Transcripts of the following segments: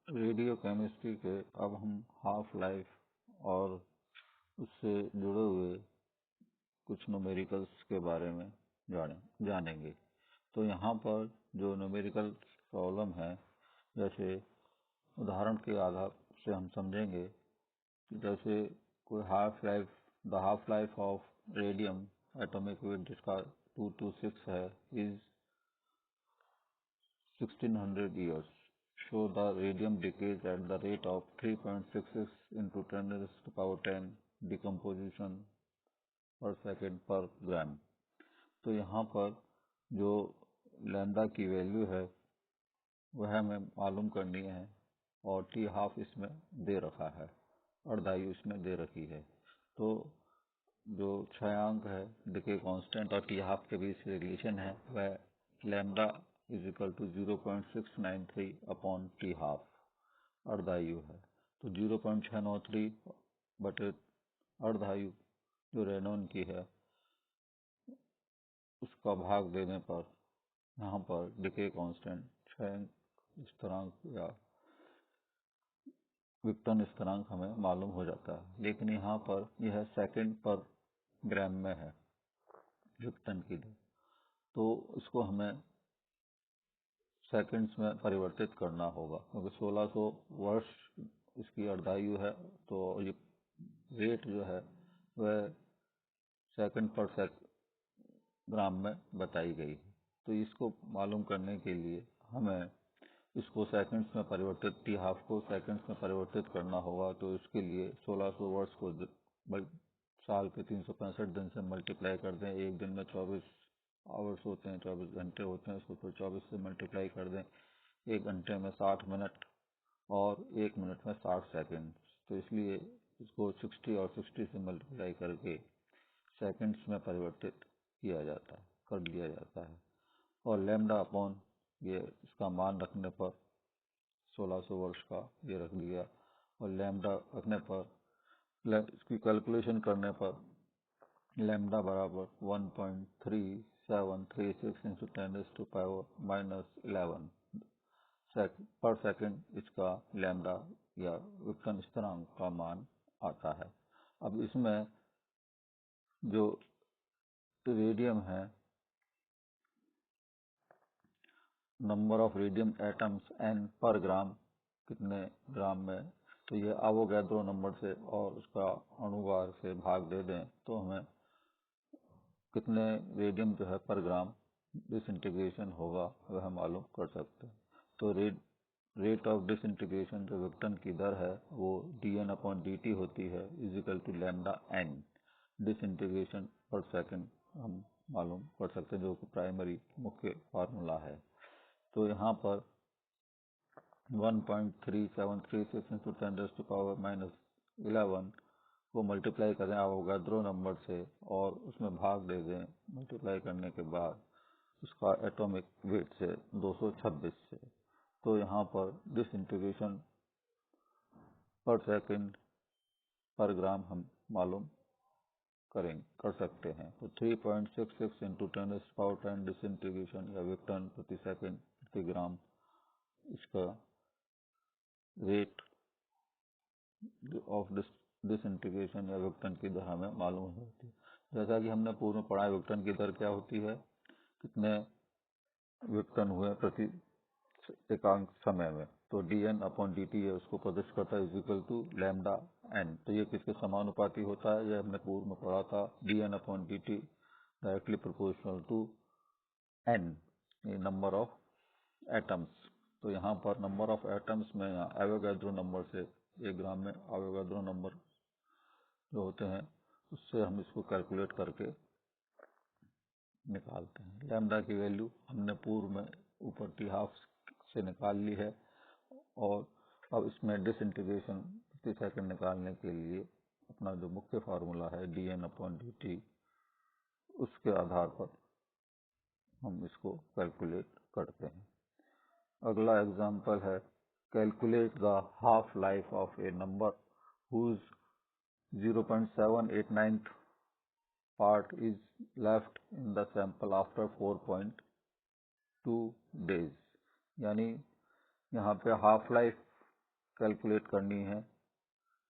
Radio chemistry के अब हम हाफ लाइफ और उससे जुड़े हुए कुछ न्यूमेरिकल्स के बारे में जानेंगे। तो यहाँ पर जो न्यूमेरिकल प्रॉब्लम है, जैसे उदाहरण के आधार से हम समझेंगे कि जैसे कोई half life of radium atomic weight जिसका 226 है is 1600 years. So the radium decays at the rate of 3.66 into 10 raised to power 10 decomposition per second per gram. तो यहाँ पर जो लैम्डा की वैल्यू है वह हमें मालूम करनी है और टी हाफ इसमें दे रखा है, अर्धायु इसमें दे रखी है। तो जो क्षयांक है, डिके कांस्टेंट और टी हाफ के बीच रिलेशन है, वह lambda is equal to 0.693 upon T half अर्धायु है। तो 0.693 बटे अर्धायु जो रेनॉन की है उसका भाग देने पर यहाँ पर डिके कांस्टेंट क्षय स्थिरांक या विक्टन स्थिरांक हमें मालूम हो जाता है। लेकिन यहाँ पर यह सेकंड पर ग्राम में है विक्टन की दर, तो इसको हमें सेकंड्स में परिवर्तित करना होगा क्योंकि 1600 वर्ष इसकी अर्धायु है। तो ये रेट जो है वह सेकंड पर ग्राम में बताई गई है। तो इसको मालूम करने के लिए हमें इसको सेकंड्स में परिवर्तित टी हाफ को सेकंड्स में परिवर्तित करना होगा। तो इसके लिए 1600 वर्ष को साल के 365 दिन से मल्टीप्लाई कर दें। एक दिन में 24 आवर्स होते हैं, 24 घंटे होते हैं, उसको फिर 24 से मल्टीप्लाई कर दें। एक घंटे में 60 मिनट और एक मिनट में 60 सेकंड। तो इसलिए इसको 60 और 60 से मल्टीप्लाई करके सेकंड्स में परिवर्तित कर दिया जाता है। और लैम्डा अपॉन ये इसका मान रखने पर 1600 वर्ष का ये रख दिया और लैम्डा रखने पर इसकी कैलकुलेशन करने पर लैम्डा बराबर 1.3736 इंटू 10⁻⁻11 पर सेकंड इसका लैम्डा या विक्टन स्थिरांक का मान आता है। अब इसमें जो रेडियम है, number of radium atoms n पर ग्राम, कितने ग्राम में, तो ये एवोगैड्रो नंबर से और उसका अणुभार से भाग दे दें तो हमें कितने रेडियम जो है पर ग्राम डिसइंटीग्रेशन होगा वह मालूम कर सकते हैं। तो रेट ऑफ डिसइंटीग्रेशन जो विक्टन की दर है वो dN/dt होती है is equal to lambda n disintegration per second हम मालूम कर सकते हैं, जो कि प्राइमरी मुख्य फार्मूला है। तो यहाँ पर 1.3736 इंटू 10⁻⁻11 को मल्टीप्लाई करें एवोगैड्रो नंबर से और उसमें भाग दे दें मल्टीप्लाई करने के बाद उसका एटॉमिक वेट से 226 से। तो यहाँ पर डिसइंटीग्रेशन पर सेकंड पर ग्राम हम मालूम कर सकते हैं। तो 3.66 इंटू 10⁻10 डिसइंटीग्रेशन या विक्टन प्रति सेकंड प्रति ग्राम, इसका रेट ऑफ डिसइंटीग्रेशन या विक्टन की दर हमें मालूम होती है। जैसा कि हमने पूर्व में पढ़ा, विक्टन की दर क्या होती है, कितने विक्टन हुए प्रति एकांक समय में। तो dN/dt है, उसको प्रदर्शित करता है is equal to lambda n। तो ये किसके समानुपाती होता है, ये हमने पूर्व में पढ़ा था, dN/dt directly proportional to n, number of atoms. तो यहाँ पर नंबर ऑफ एटम्स में एवोगैड्रो नंबर से एक ग्राम में एवोगैड्रो नंबर जो होते हैं उससे हम इसको कैलकुलेट करके निकालते हैं। लैम्डा की वैल्यू हमने पूर्व में ऊपर टी हाफ से निकाल ली है और अब इसमें डिसइंटीग्रेशन प्रति सेकंड निकालने के लिए अपना जो मुख्य फार्मूला है dN/dt, उसके आधार पर हम इसको कैलकुलेट करते हैं। अगला एग्जाम्पल है, calculate the half life of a number whose 0.789 part is left in the sample after 4.2 days। यानी यहाँ पे हाफ लाइफ कैलकुलेट करनी है,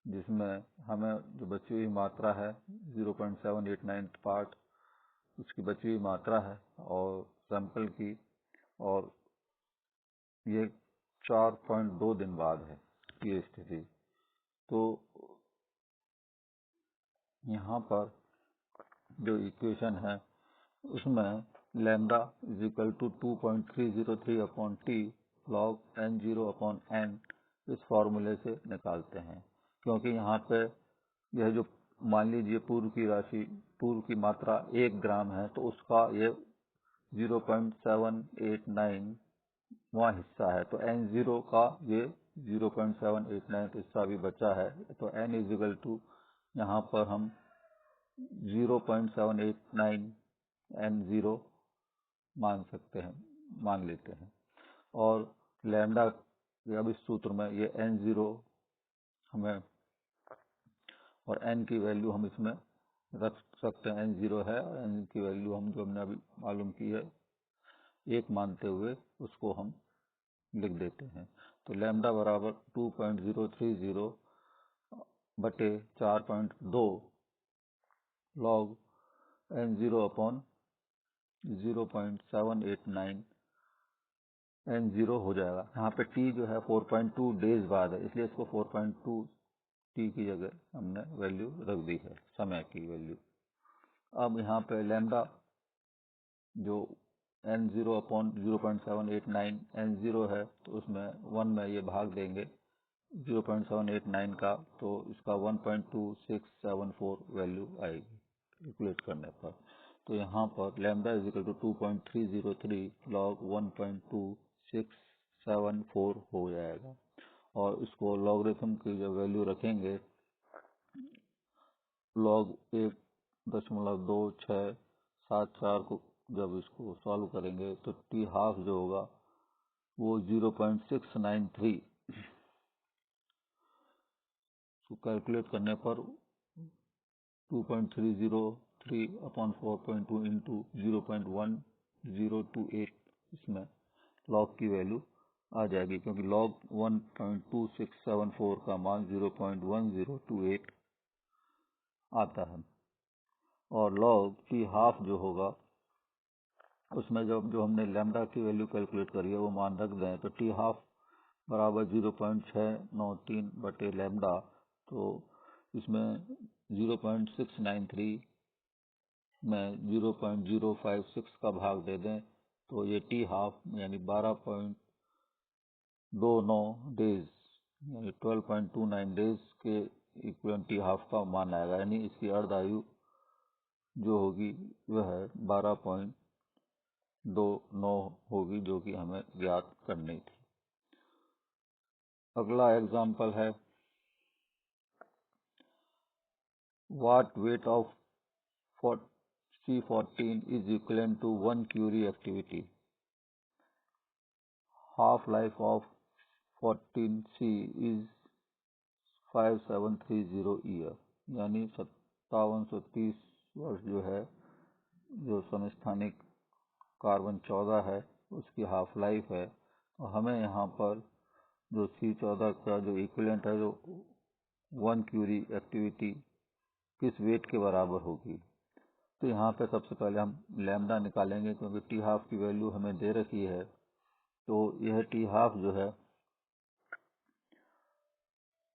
जिसमें हमें जो बची हुई मात्रा है 0.789 पार्ट, उसकी बची हुई मात्रा है और सैंपल की, और ये 4.2 दिन बाद है ये स्थिति। तो यहाँ पर जो इक्वेशन है उसमें lambda is equal to 2.303 upon T log n0 upon n इस फॉर्मूले से निकालते हैं, क्योंकि यहाँ पे यह जो मान लीजिए पूर्व की मात्रा 1 ग्राम है, तो उसका ये 0.789 वहाँ हिस्सा है, तो n0 का ये 0.789 हिस्सा भी बचा है, तो n इज इक्वल टू यहाँ पर हम 0.789 n0 मान लेते हैं। और लैम्डा अब इस सूत्र में ये n0 हमें और n की वैल्यू हम इसमें रख सकते हैं, n0 है और n की वैल्यू हम जो हमने अभी मालूम की है 1 मानते हुए उसको हम लिख देते हैं। तो लैम्डा बराबर 2.030 बटे 4.2 लॉग n0 अपॉन 0.789 n0 हो जाएगा। यहाँ पे t जो है 4.2 डेज बाद है, इसलिए इसको 4.2 t की जगह हमने वैल्यू रख दी है, समय की वैल्यू। अब यहाँ पे लैम्डा जो n0 अपॉन 0.789 n0 है, तो उसमें 1 में ये भाग देंगे 0.789 का, तो इसका 1.2674 वैल्यू आएगी कैलकुलेट करने पर। तो यहाँ पर lambda is equal to 2.303 log 1.2674 हो जाएगा। और इसको लॉगरिथम की जब वैल्यू रखेंगे लॉग 1.2674 को जब इसको सॉल्व करेंगे तो टी हाफ जो होगा वो 0.693 को कैलकुलेट करने पर 2.303 अपॉन 4.2 इंटू 0.1028 इसमें लॉग की वैल्यू आ जाएगी, क्योंकि लॉग 1.2674 का मान 0.1028 आता है। और लॉग टी हाफ जो होगा उसमें जब जो हमने लैम्डा की वैल्यू कैलकुलेट करी है वो मान रख दें, तो टी हाफ बराबर 0.693 बटे लैम्डा, तो इसमें 0.693 में 0.056 का भाग दे दें, तो ये टी हाफ यानी 12.29 डेज यानी 12.29 डेज के इक्विवेलेंट टी हाफ का मान आएगा, यानी इसकी अर्ध आयु जो होगी वह 12.29 होगी, जो कि हमें ज्ञात करनी थी। अगला एग्जाम्पल है what weight of C14 is equivalent to 1 Curie activity. Half life of 14C is 5730 year, यानी 5730 वर्ष जो है, जो समस्थानिक कार्बन 14 है उसकी हाफ लाइफ है। और हमें यहाँ पर जो C14 का जो इक्विवेलेंट है जो 1 क्यूरी एक्टिविटी किस वेट के बराबर होगी। तो यहाँ पे सबसे पहले हम लैम्डा निकालेंगे, क्योंकि टी हाफ की वैल्यू हमें दे रखी है। तो यह टी हाफ जो है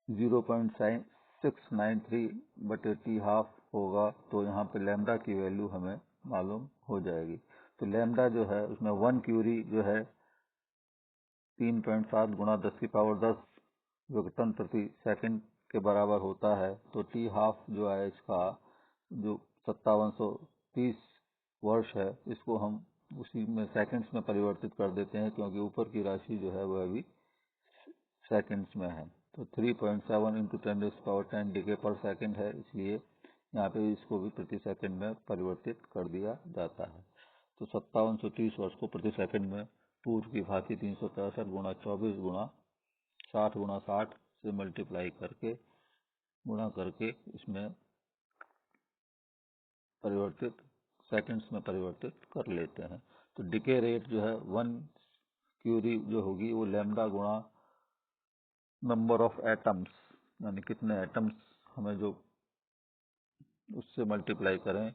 0.693 बटे टी हाफ होगा, तो यहाँ पे लैम्डा की वैल्यू हमें मालूम हो जाएगी। तो लैम्डा जो है उसमें 1 क्यूरी जो है 3.7 गुणा 10 की पावर 10 विघटन प्रति सेकंड के बराबर होता है। तो टी हाफ जो है इसका जो 5730 वर्ष है, इसको हम उसी में सेकंड्स में परिवर्तित कर देते हैं, क्योंकि ऊपर की राशि जो है वह भी सेकंड्स में है। तो 3.7 इंटू 10⁻10 डिके पर सेकंड है, इसलिए यहाँ पे इसको भी प्रति सेकंड में परिवर्तित कर दिया जाता है। तो 5730 वर्ष को प्रति सेकंड में पूर्व की भांति 363 गुणा 24 गुणा 60 गुणा 60 से मल्टीप्लाई करके गुणा करके इसमें परिवर्तित सेकंड्स में परिवर्तित कर लेते हैं। तो डिके रेट जो है 1 क्यूरी जो होगी वो लैम्डा गुणा नंबर ऑफ एटम्स, यानी कितने एटम्स हमें जो उससे मल्टीप्लाई करें,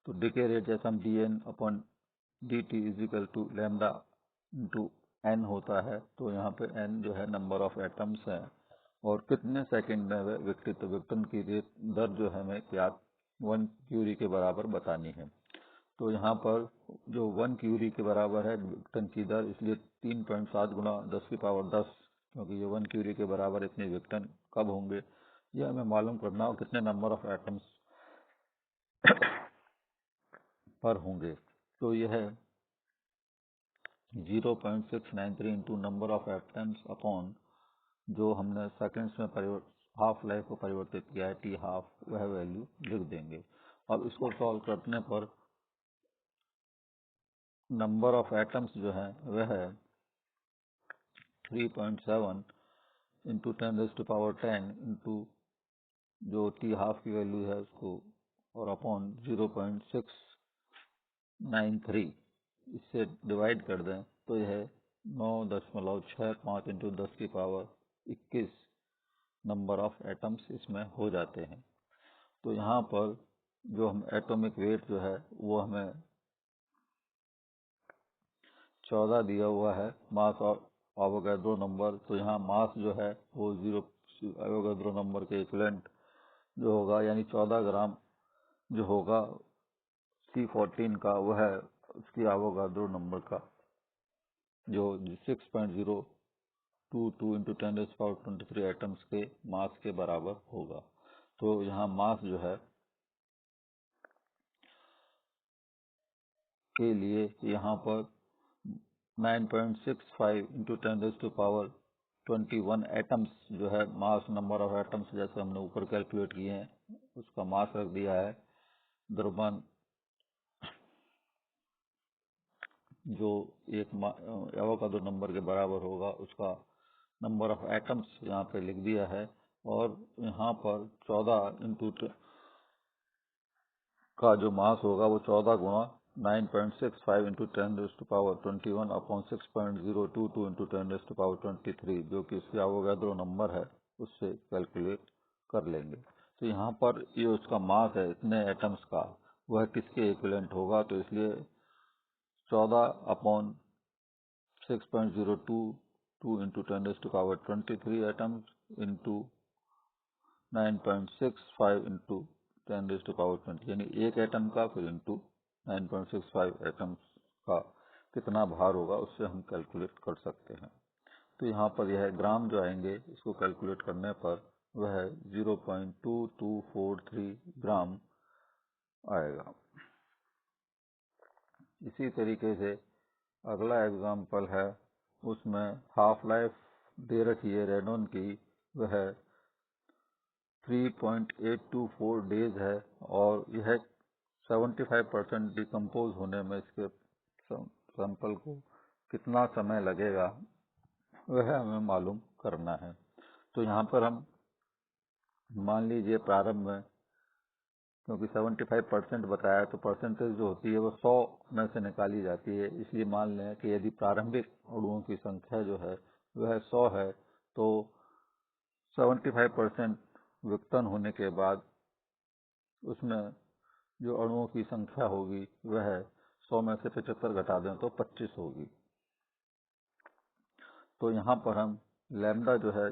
तो डिके रेट जैसे हम dN/dt is equal to lambda into n होता है, तो यहाँ पे n जो है नंबर ऑफ एटम्स है और कितने सेकंड में वह विघटित, तो विघटन की दर जो है हमें ज्ञात 1 क्यूरी के बराबर बतानी है। तो यहाँ पर जो 1 क्यूरी के बराबर है विघटन की दर, इसलिए 3.7 गुणा 10⁻10, क्योंकि ये 1 क्यूरी के बराबर इतने विघटन कब होंगे यह हमें मालूम करना हो, कितने नंबर ऑफ एटम्स पर होंगे। तो यह 0.693 into number of atoms upon जो हमने सेकंड्स में हाफ लाइफ को परिवर्तित किया है टी हाफ, वह वैल्यू लिख देंगे। अब इसको सॉल्व करने पर नंबर ऑफ एटम्स जो है वह है 3.7 इंटू 10⁻10 इंटू जो टी हाफ की वैल्यू है उसको और अपॉन 0.693, इससे डिवाइड कर दें तो यह 9.65 इंटू 10⁻21 नंबर ऑफ एटम्स इसमें हो जाते हैं। तो यहाँ पर जो हम एटॉमिक वेट जो है वो हमें 14 दिया हुआ है, मास और एवोगाड्रो नंबर, तो यहाँ मास जो है वो 0 एवोगाड्रो नंबर के इक्विवेलेंट जो होगा, यानी 14 ग्राम जो होगा C14 का, वह है उसकी एवोगाड्रो नंबर का जो 6.022 इंटू 10⁻23 एटम्स के मास के बराबर होगा। तो यहाँ मास जो है के लिए यहाँ पर 9.65 इंटू 10⁻21 एटम्स जो है मास, नंबर ऑफ एटम्स जैसे हमने ऊपर कैलकुलेट किए हैं उसका मास रख दिया है, द्रव्यमान जो एक एवोगाड्रो नंबर के बराबर होगा उसका नंबर ऑफ एटम्स यहाँ पे लिख दिया है, और यहाँ पर 14 इंटू का जो मास होगा वो 14 गुणा 9.65 इंटू 10⁻21 अपॉन 6.022 इंटू 10⁻23, जो कि इसका एवोगाड्रो नंबर है, उससे कैलकुलेट कर लेंगे। तो यहाँ पर ये उसका मास है इतने एटम्स का, वह किसके इक्विवेलेंट होगा, तो इसलिए 14 upon 6.022 into 10⁻23 atoms into 9.65 into 10⁻20, यानी एक एटम का फिर इंटू 9.65 एटम्स का कितना भार होगा उससे हम कैलकुलेट कर सकते हैं। तो यहाँ पर यह ग्राम जो आएंगे इसको कैलकुलेट करने पर वह 0.2243 ग्राम आएगा। इसी तरीके से अगला एग्जाम्पल है, उसमें हाफ लाइफ दे रखी है रेडॉन की, वह 3.824 डेज है और यह 75% डिकम्पोज होने में इसके सैंपल को कितना समय लगेगा वह हमें मालूम करना है। तो यहाँ पर हम मान लीजिए प्रारंभ में, क्योंकि 75% बताया तो परसेंटेज जो होती है वो 100 में से निकाली जाती है, इसलिए मान लें कि यदि प्रारंभिक अणुओं की संख्या जो है वह 100 है, तो 75% विघटन होने के बाद उसमें जो अणुओं की संख्या होगी वह 100 में से 75 घटा दें तो 25 होगी। तो यहाँ पर हम लैम्डा जो है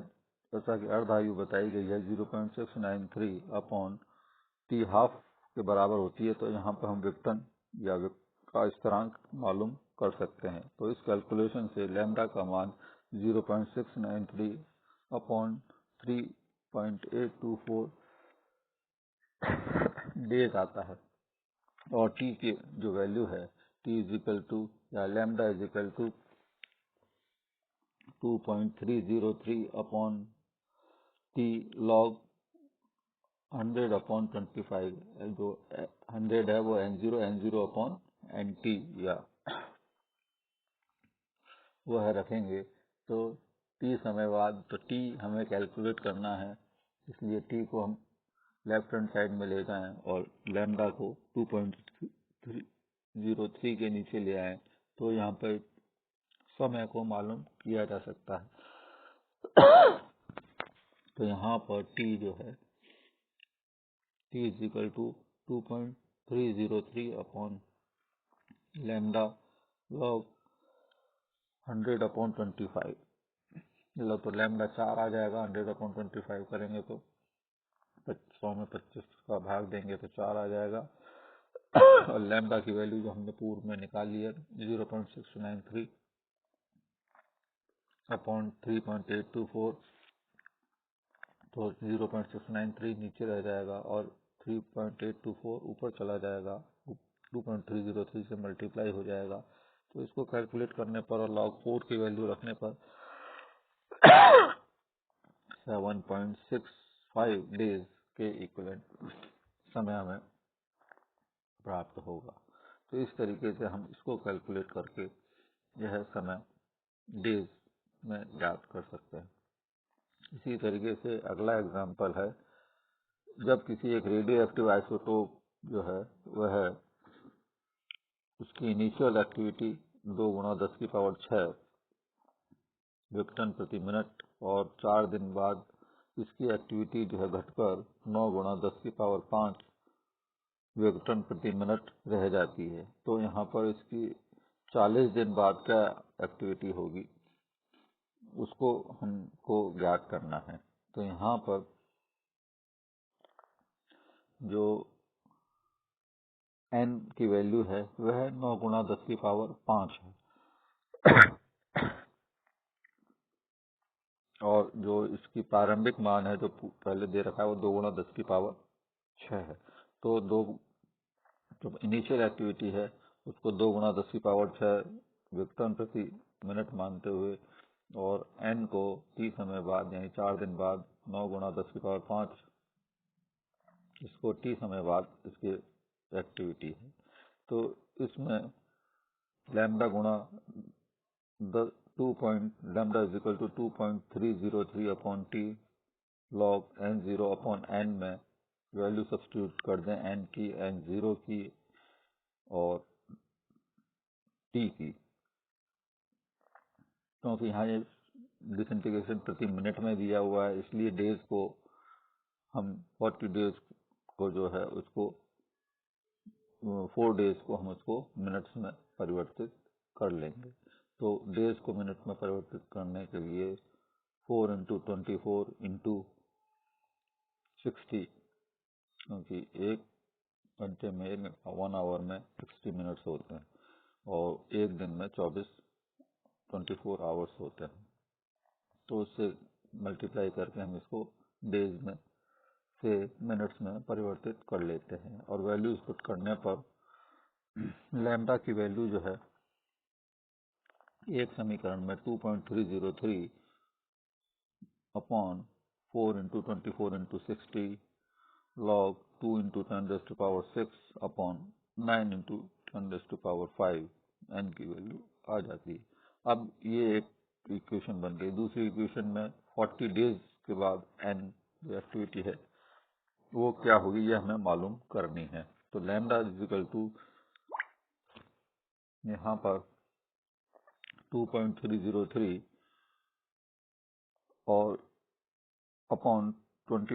जैसा कि अर्धायु बताई गई है 0.693 अपॉन टी हाफ के बराबर होती है, तो यहाँ पर हम विघटन या का स्थिरांक मालूम कर सकते हैं। तो इस कैलकुलेशन से लैम्डा का मान 0.693 अपॉन 3.824 डेज आता है, और टी की जो वैल्यू है टी इज इक्वल टू या lambda is equal to 2.303 upon T log 100 upon 25, जो 100 है वो n0 अपॉन nt या वो है रखेंगे। तो टी समय बाद, तो टी हमें कैलकुलेट करना है, इसलिए टी को हम लेफ्ट हैंड साइड में ले जाएं और लैम्डा को 2.303 के नीचे ले आए, तो यहाँ पर समय को मालूम किया जा सकता है। तो यहाँ पर t जो है t is equal to 2.303 upon lambda log 100/25, मतलब तो लैम्डा 4 आ जाएगा। 100/25 करेंगे तो 100 में 25 का भाग देंगे तो 4 आ जाएगा। और लैम्डा की वैल्यू जो हमने पूर्व में निकाली है 0.693 अपॉन 3.824, तो 0.693 नीचे रह जाएगा और 3.824 ऊपर चला जाएगा, 2.303 से मल्टीप्लाई हो जाएगा। तो इसको कैलकुलेट करने पर और log 4 की वैल्यू रखने पर 7.65 डेज के इक्विवेलेंट समय हमें प्राप्त होगा। तो इस तरीके से हम इसको कैलकुलेट करके यह समय डेज में ज्ञात कर सकते हैं। इसी तरीके से अगला एग्जांपल है, जब किसी एक रेडियो एक्टिव आइसोटोप जो है वह उसकी इनिशियल एक्टिविटी 2 × 10⁶ विक्टन प्रति मिनट और 4 दिन बाद इसकी एक्टिविटी जो है घटकर 9 × 10⁵ विक्टन प्रति मिनट रह जाती है। तो यहाँ पर इसकी 40 दिन बाद क्या एक्टिविटी होगी उसको हमको ज्ञात करना है। तो यहाँ पर जो n की वैल्यू है वह 9 × 10⁵ है और जो इसकी प्रारंभिक मान है जो पहले दे रखा है वो 2 × 10⁶ है। तो जो इनिशियल एक्टिविटी है उसको 2 × 10⁶ विक्टन प्रति मिनट मानते हुए और n को t समय बाद यानी 4 दिन बाद 9 × 10⁵ इसको t समय बाद इसकी एक्टिविटी है। तो इसमें लैम्डा गुणा lambda is equal to 2.303 upon t log n0 upon n में वैल्यू सब्स्टिट्यूट कर दें n की, n0 की और t की, क्योंकि यहाँ ये डिसइंटीग्रेशन प्रति मिनट में दिया हुआ है इसलिए डेज को हम 40 डेज को जो है उसको 4 डेज को हम उसको मिनट्स में परिवर्तित कर लेंगे। तो डेज को मिनट में परिवर्तित करने के लिए 4 × 24 × 60, क्योंकि एक घंटे में 1 आवर में 60 मिनट्स होते हैं और एक दिन में 24 आवर्स होते हैं। तो उससे मल्टीप्लाई करके हम इसको डेज में से मिनट्स में परिवर्तित कर लेते हैं और वैल्यूज पुट करने पर लैम्डा की वैल्यू जो है एक समीकरण में 2.303 अपॉन 4 × 24 × 60 log 2 × 10⁻6 अपॉन 9 × 10⁵ n की वैल्यू आ जाती है। अब ये एक इक्वेशन बन गई। दूसरी इक्वेशन में 40 डेज के बाद n जो एक्टिविटी है वो क्या होगी ये हमें मालूम करनी है। तो लैम्डा इज इक्वल टू यहाँ पर 2.303 और अपॉन 24 ×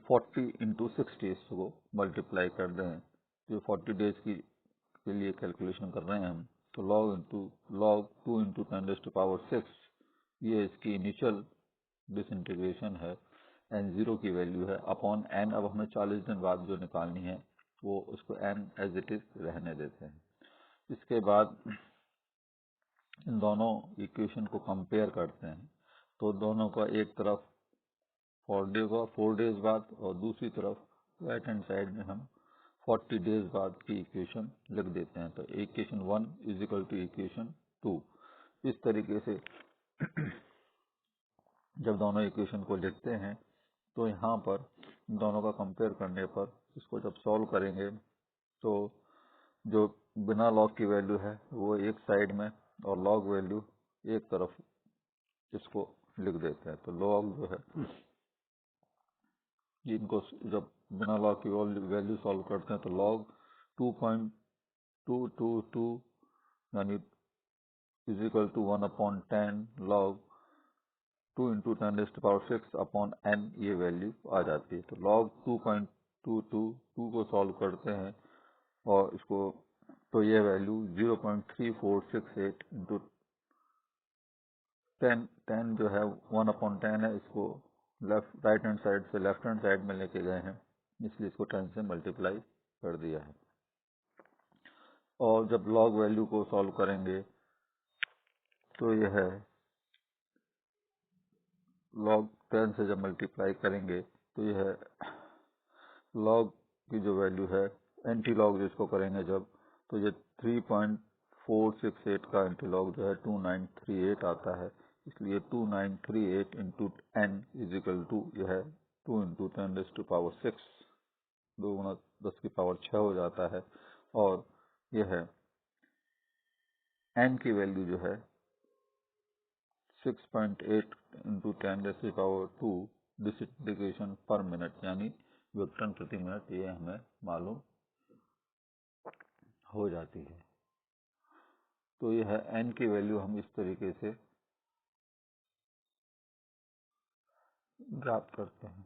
40 × 60 इसको मल्टीप्लाई कर दें, जो 40 डेज के लिए कैलकुलेशन कर रहे हैं हम। तो log 2 × 10⁻6 ये इसकी इनिशियल डिसइंटीग्रेशन है, n0 की वैल्यू है, अपॉन n अब हमें 40 दिन बाद जो निकालनी है वो उसको n एज इट इज रहने देते हैं। इसके बाद इन दोनों इक्वेशन को कंपेयर करते हैं। तो दोनों का एक तरफ 4 डेज बाद और दूसरी तरफ राइट हैंड साइड में हम 40 डेज बाद की इक्वेशन लिख देते हैं। तो equation 1 is equal to equation 2। इस तरीके से जब दोनों इक्वेशन को लिखते हैं तो यहाँ पर दोनों का कंपेयर करने पर इसको जब सॉल्व करेंगे तो जो बिना लॉग की वैल्यू है वो एक साइड में और लॉग वैल्यू एक तरफ इसको लिख देते हैं। तो लॉग जो है इनको जब बिना लॉग की वैल्यू सॉल्व करते हैं तो लॉग 2.222 यानी is equal to 1/10 log 2 × 10⁶ upon n ये वैल्यू आ जाती है। तो log 2.222 को सॉल्व करते हैं और इसको, तो ये वैल्यू 0.3468 इंटू 10 जो है 1/10 है, इसको राइट हैंड साइड से लेफ्ट हैंड साइड में लेके गए हैं, इसलिए इसको 10 से मल्टीप्लाई कर दिया है। और जब log वैल्यू को सॉल्व करेंगे तो यह है log 10 से जब मल्टीप्लाई करेंगे तो यह log की जो वैल्यू है, एंटी लॉग जिसको करेंगे जब, तो ये 3.468 का एंटी लॉग जो है 2938 आता है। इसलिए 2938 into n is equal to यह 2 × 10⁶, 2 × 10⁶ हो जाता है। और यह n की वैल्यू जो है 6.8 × 10⁻², डिसइंटीग्रेशन पर मिनट, यानी विघटन प्रति मिनट, ये हमें मालूम हो जाती है। तो यह n की वैल्यू हम इस तरीके से ज्ञात करते हैं।